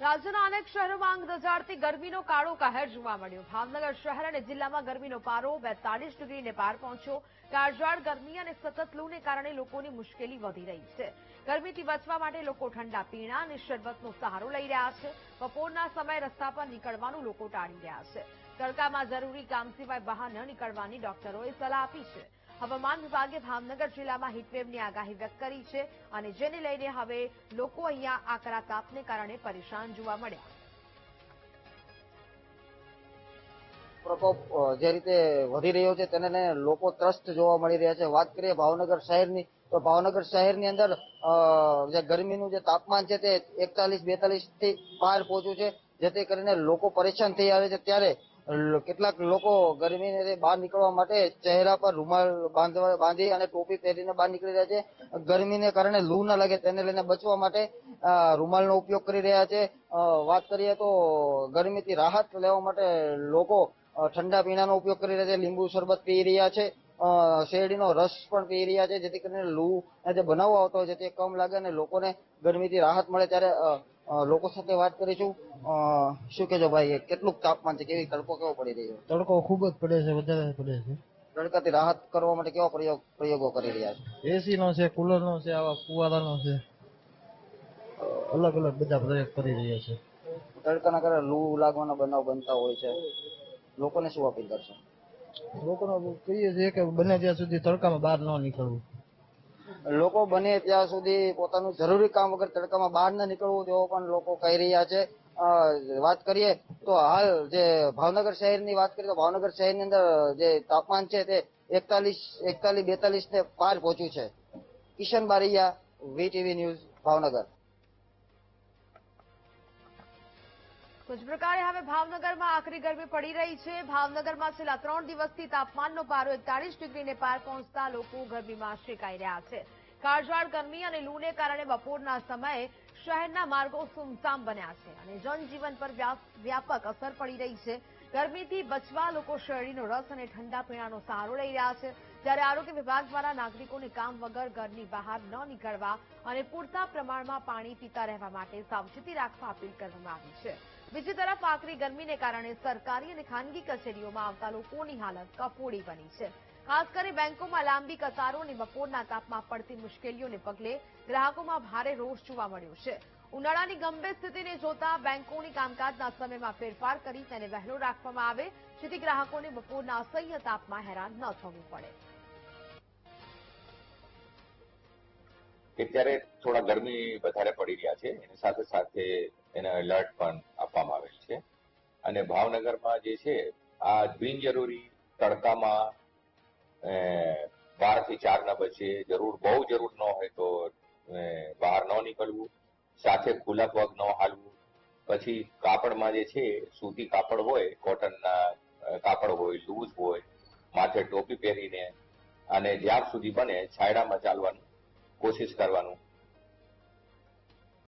રાજ્યના અનેક શહેરોમાં આંગ રજાડતી ગરમીનો કાળો કહેર જોવા મળ્યો। ભાવનગર શહેર અને જિલ્લામાં ગરમીનો પારો 42 ડિગ્રીને પાર પહોંચ્યો। કાળઝાળ ગરમી અને સતત લૂને કારણે લોકોની મુશ્કેલી વધી રહી છે। ગરમીથી બચવા માટે લોકો ઠંડા પીણા અને શરબતનો સહારો લઈ રહ્યા છે। બપોરના સમયે રસ્તા પર નીકળવાનું લોકો ટાળી રહ્યા છે। તડકામાં જરૂરી કામ સિવાય બહાર ન નીકળવાની ડોક્ટરોએ સલાહ આપી છે। હવામાન વિભાગે ભાવનગર જિલ્લામાં હીટવેવની આગાહી વ્યક્ત કરી છે અને જેને લઈને હવે લોકો અહીંયા આકરા તાપને કારણે પરેશાન જોવા મળ્યા। પ્રકોપ જે રીતે વધી રહ્યો છે તેને લઈને લોકો ત્રસ્ત જોવા મળી રહ્યા છે। વાત કરીએ ભાવનગર શહેરની તો ભાવનગર શહેરની અંદર જે ગરમીનું જે તાપમાન છે તે 41-42 થી પાર પહોંચ્યું છે, જેથી કરીને લોકો પરેશાન થઈ આવે છે। ત્યારે કેટલાક લોકો ગરમીને બહાર નીકળવા માટે ચહેરા પર રૂમાલ બાંધી અને ટોપી પહેરીને બહાર નીકળી રહ્યા છે। ગરમીને કારણે લૂ ન લાગે તેને લઈને બચવા માટે રૂમાલનો ઉપયોગ કરી રહ્યા છે। વાત કરીએ તો ગરમીથી રાહત લેવા માટે લોકો ઠંડા પીણાનો ઉપયોગ કરી રહ્યા છે, લીંબુ શરબત પી રહ્યા છે, શેરડીનો રસ પણ પી રહ્યા છે, જેથી કરીને લૂ જે બનાવો આવતો હોય છે તે કમ લાગે અને લોકોને ગરમીથી રાહત મળે। ત્યારે લોકો સાથે વાત કરીશું। શું કહેજો ભાઈ, કેટલું તાપમાન છે, કેવી તડકો કેવો પડી રહ્યો? તડકો ખૂબ જ પડે છે, વધારે પડે છે। તડકાથી રાહત કરવા માટે કેવા પ્રયોગો કરી રહ્યા છે? એસી નો છે, કુલર નો છે, આવા ફુવારાનો છે, અલગ અલગ બધા પ્રયોગ કરી રહ્યા છે। તડકાના કારણે લૂ લાગવાના બનાવ બનતા હોય છે, લોકોને શું અપીલ કરશે? લોકોને કહીએ છીએ કે બને ત્યાં સુધી તડકામાં બહાર ન નીકળવું। લોકો બને ત્યાં સુધી પોતાનું જરૂરી કામ વગર તડકામાં બહાર ન નીકળવું તેવો પણ લોકો કહી રહ્યા છે। વાત કરીએ તો હાલ જે ભાવનગર શહેરની વાત કરીએ તો ભાવનગર શહેરની અંદર જે તાપમાન છે તે 41-42 ને પાર પહોંચ્યું છે। Kishan Baraiya, VTV news, Bhavnagar. कुछ प्रकारे હવે ભાવનગરમાં આકરી ગરમી પડી રહી છે। ભાવનગરમાં છેલ્લા 3 દિવસથી તાપમાનનો પારો 41 ડિગ્રીને પાર પહોંચતા લોકો ગરમીમાં શેકાઈ રહ્યા છે। કાળઝાળ ગરમી અને લૂને કારણે બપોરના સમયે શહેરના માર્ગો સુમસામ બન્યા છે અને જનજીવન પર વ્યાપક અસર પડી રહી છે। ગરમીથી બચવા લોકો શેરડીનો રસ અને ઠંડા પીણાનો સહારો લઈ રહ્યા છે। ત્યારે આરોગ્ય વિભાગ દ્વારા નાગરિકોને કામ વગર ઘરની બહાર ન નીકળવા અને પૂરતા પ્રમાણમાં પાણી પીતા રહેવા માટે સાવચેતી રાખવા અપીલ કરવામાં આવી છે। બીજી તરફ આકરી ગરમીને કારણે સરકારી અને ખાનગી કચેરીઓમાં આવતા લોકોની હાલત કફોડી બની છે। ખાસ કરી બેંકોમાં લાંબી કતારો અને બપોરના તાપમાં પડતી મુશ્કેલીઓને પગલે ગ્રાહકોમાં ભારે રોષ જોવા મળ્યો છે। ઉનાળાની ગંભીર સ્થિતિને જોતા બેંકોની કામકાજના સમયમાં ફેરફાર કરી તેને વહેલો રાખવામાં આવે, જેથી ગ્રાહકોને બપોરના અસહ્ય તાપમાં હેરાન ન થવું પડે। અત્યારે થોડા ગરમી વધારે પડી રહ્યા છે, એની સાથે સાથે એને એલર્ટ પણ આપવામાં આવેલ છે અને ભાવનગરમાં જે છે આ બિનજરૂરી તડકામાં 12 થી 4 ના વચ્ચે બહુ જરૂર ન હોય તો બહાર ન નીકળવું, સાથે ખુલ્લા પગ ન હાલવું, પછી કાપડમાં જે છે સૂતી કાપડ હોય, કોટનના કાપડ હોય, લૂઝ હોય, માથે ટોપી પહેરીને અને જ્યાં સુધી બને છાયડામાં ચાલવાનું કોશિશ કરવાનું।